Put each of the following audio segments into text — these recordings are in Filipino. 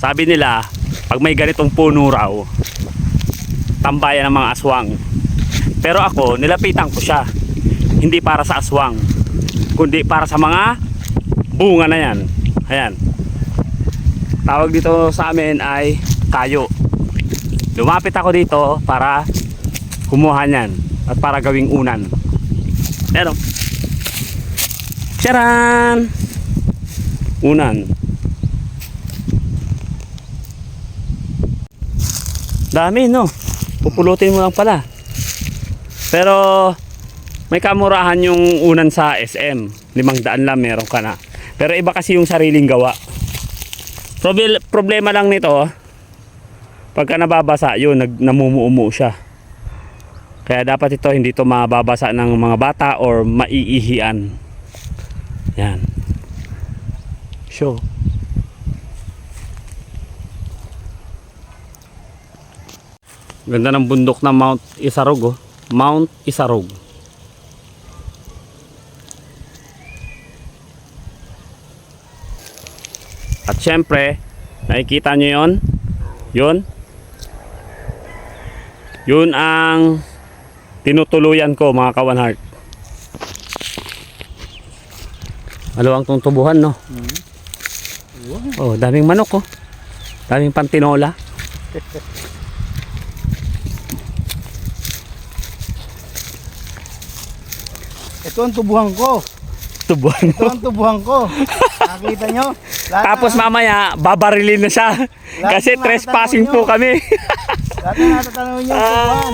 Sabi nila, pag may ganitong puno raw, tambayan ng mga aswang. Pero ako, nilapitan ko siya. Hindi para sa aswang, kundi para sa mga bunga na yan. Ayan. Tawag dito sa amin ay kayo. Lumapit ako dito para kumuha niyan at para gawing unan. Pero charan! Unan. Dami, no? Pupulutin mo lang pala. Pero may kamurahan yung unan sa SM. 500 lang meron ka na. Pero iba kasi yung sariling gawa. Problema lang nito, pagka nababasa, yun, namumuumo siya. Kaya dapat ito, hindi ito mababasa ng mga bata or maiihian. Yan. Show. Ganda ng bundok na Mount Isarog, oh. Mount Isarog. At syempre, nakikita nyo yon? Yun ang tinutuluyan ko, mga kawanhart. Maluwang tong tubuhan, no? Oh, daming manok, oh. Daming pantinola. Ito ang tubuhan ko. Tubuhan Ito ang tubuhan ko. Nakita nyo? Tapos mamaya, babarilin na siya. Kasi trespassing po kami. Lahat na natatanong nyo ang tubuhan.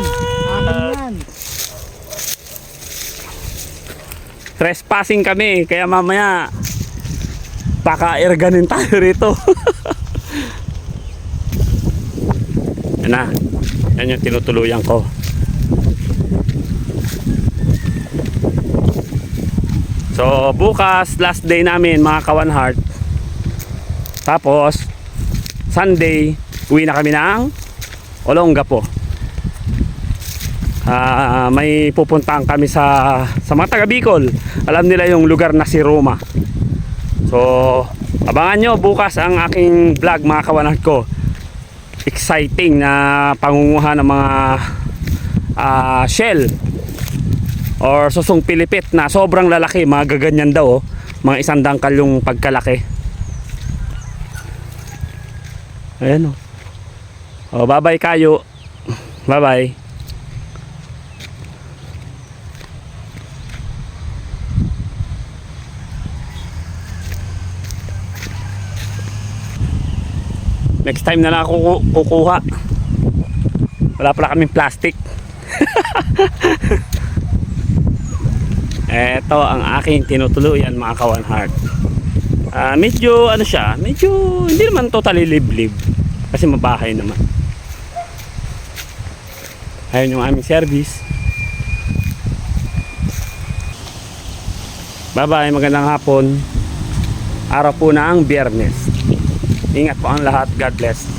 Akin yan. Trespassing kami. Kaya mamaya, paka-irganin tayo rito. Yan na. Yan yung tinutuluyan ko. So bukas, last day namin, mga kawanhart. Tapos Sunday, uwi na kami ng Olongapo. May pupuntahan kami sa mga taga Bicol. Alam nila yung lugar na si Roma. So abangan nyo bukas ang aking vlog, mga kawanhart ko. Exciting na pangunguha ng mga shell or susong pilipit na sobrang lalaki, mga gaganyan daw, oh. Mga 100 dangkal yung pagkalaki. Ayan, oh. Oh, bye bye kayo. Bye bye. Next time na lang ako kukuha. Wala pala kaming plastic. Ito ang aking tinutuluyan, mga kawanhart. Medyo ano siya, medyo hindi naman totally liblib kasi mabahay naman. Ayun yung aming service. Bye bye, magandang hapon. Araw po na ang Biyernes. Ingat po ang lahat. God bless.